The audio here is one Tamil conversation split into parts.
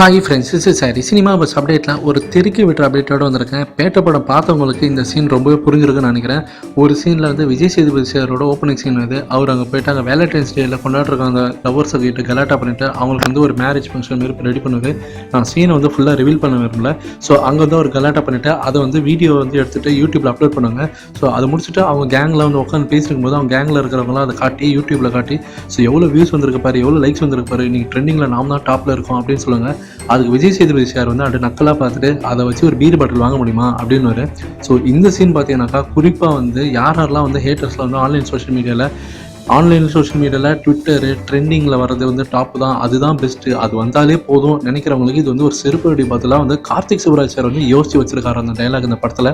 Hi friends, this is sorry. Cinema bus அப்டேட்டில் ஒரு தெருக்கி விட்டுற அப்டேட்டோடு வந்திருக்கேன். பேட்ட படம் பார்த்தவங்களுக்கு இந்த சீன் ரொம்பவே புரிஞ்சிருக்குன்னு நினைக்கிறேன். ஒரு சீனில் வந்து விஜய் சேதுபதி சாரோட ஓப்பனிங் சீன் வந்து அவர் அங்கே போயிட்டு அங்கே வேலண்டைன்ஸ் டேயில் கொண்டாடுறாங்க. அந்த லவர்ஸை கிட்ட கலாட்டா பண்ணிவிட்டு அவங்களுக்கு வந்து ஒரு மேரேஜ் ஃபங்க்ஷன் மாரி ரெடி பண்ணுவார். நான் சீனை வந்து ஃபுல்லாக ரிவீல் பண்ண விரும்பல. ஸோ அங்கே வந்து ஒரு கலாட்டா பண்ணிவிட்டு அதை வந்து வீடியோ வந்து எடுத்துகிட்டு யூடியூப்பில் அப்லோட் பண்ணுவாங்க. ஸோ அதை முடிச்சுட்டு அவங்க கேங்கில் வந்து உட்காந்து பேசிருக்கும் போது அவங்க கேங்கில் இருக்கிறவங்களாம் அதை காட்டி யூடியூப்பில் காட்டி ஸோ எவ்வளோ வியூஸ் வந்திருக்கு பாரு, எவ்வளோ லைக்ஸ் வந்திருக்கு பாரு, நீங்கள் ட்ரெண்டிங்கில் நாம் தான் டாப்பில் இருக்கோம் அப்படின்னு சொல்லுவாங்க. அதுக்கு விஜய் சேதுபதி சார் வந்து அப்படி நக்கலாக பார்த்துட்டு அதை வச்சு ஒரு பீர் பாட்டில் வாங்க முடியுமா அப்படின்னு. ஸோ இந்த சீன் பார்த்தீங்கன்னாக்கா குறிப்பாக வந்து யாரெல்லாம் வந்து ஹேட்டர்ஸில் வந்து ஆன்லைன் சோஷியல் மீடியாவில் ட்விட்டரு ட்ரெண்டிங்கில் வர்றது வந்து டாப் தான், அதுதான் பெஸ்ட்டு, அது வந்தாலே போதும் நினைக்கிறவங்களுக்கு இது வந்து ஒரு செருப்படி பார்த்துலாம் வந்து கார்த்திக் சுப்ராஜ் சார் வந்து யோசிச்சு வச்சிருக்காரு அந்த டைலாக் இந்த படத்தில்.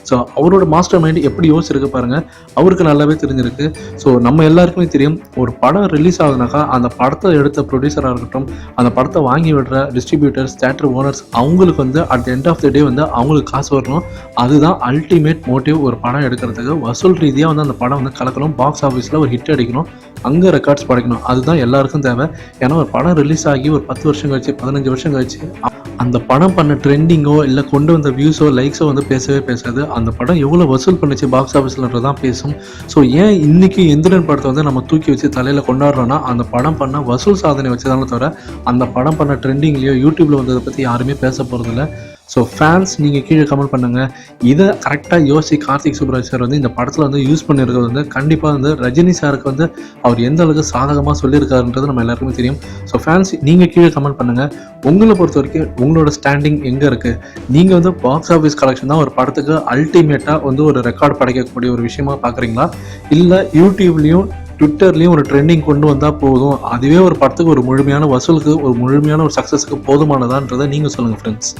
ஸோ அவரோட மாஸ்டர் மைண்ட் எப்படி யோசிச்சிருக்கு பாருங்கள், அவருக்கு நல்லாவே தெரிஞ்சிருக்கு. ஸோ நம்ம எல்லாருக்குமே தெரியும், ஒரு படம் ரிலீஸ் ஆகுதுனாக்கா அந்த படத்தை எடுத்த ப்ரொடியூசராக இருக்கட்டும், அந்த படத்தை வாங்கி விடுற டிஸ்ட்ரிபியூட்டர்ஸ், தேட்டர் ஓனர்ஸ், அவங்களுக்கு வந்து at the end of the day வந்து அவங்களுக்கு காசு வரணும். அதுதான் அல்டிமேட் மோட்டிவ் ஒரு படம் எடுக்கிறதுக்கு. வசூல் ரீதியாக வந்து அந்த படம் வந்து கலக்கணும், பாக்ஸ் ஆஃபீஸில் ஒரு ஹிட் அடிக்கணும், அங்கே ரெக்கார்ட்ஸ் படைக்கணும். அதுதான் எல்லாருக்கும் தேவை. ஏன்னா ஒரு படம் ரிலீஸ் ஆகி ஒரு 10 வருஷம் கழிச்சு 15 வருஷம் கழிச்சு அந்த படம் பண்ண ட்ரெண்டிங்கோ இல்லை கொண்டு வந்த வியூஸோ லைக்ஸோ வந்து பேசவே பேசாது. அந்த படம் எவ்வளோ வசூல் பண்ணிச்சு பாக்ஸ் ஆஃபீஸ்லன்றதான் பேசும். ஸோ ஏன் இன்றைக்கி எந்திரன் படத்தை வந்து நம்ம தூக்கி வச்சு தலையில் கொண்டாடுறோன்னா அந்த படம் பண்ண வசூல் சாதனை வச்சதால தவிர அந்த படம் பண்ண ட்ரெண்டிங்லேயோ யூடியூப்பில் வந்ததை பற்றி யாருமே பேச போகிறதில்ல. ஸோ ஃபேன்ஸ் நீங்கள் கீழே கமெண்ட் பண்ணுங்கள். இதை கரெக்டாக யோசிச்சு கார்த்திக் சுப்ராஜ் சார் வந்து இந்த படத்தில் வந்து யூஸ் பண்ணியிருக்கிறது வந்து கண்டிப்பாக வந்து ரஜினி சாருக்கு வந்து அவர் எந்த அளவுக்கு சாதகமாக சொல்லியிருக்காருன்றது நம்ம எல்லாருக்குமே தெரியும். ஸோ ஃபேன்ஸ் நீங்கள் கீழே கமெண்ட் பண்ணுங்கள். உங்களை பொறுத்த வரைக்கும் உங்களோட ஸ்டாண்டிங் எங்கே இருக்குது? நீங்கள் வந்து பாக்ஸ் ஆஃபீஸ் கலெக்ஷன் தான் ஒரு படத்துக்கு அல்டிமேட்டாக வந்து ஒரு ரெக்கார்ட் படைக்கக்கூடிய ஒரு விஷயமா பார்க்குறீங்களா, இல்லை யூடியூப்லேயும் ட்விட்டர்லேயும் ஒரு ட்ரெண்டிங் கொண்டு வந்தால் போதும், அதுவே ஒரு படத்துக்கு ஒரு முழுமையான வசூலுக்கு ஒரு முழுமையான ஒரு சக்ஸஸுக்கு போதுமானதான்றதை நீங்கள் சொல்லுங்கள் ஃப்ரெண்ட்ஸ்.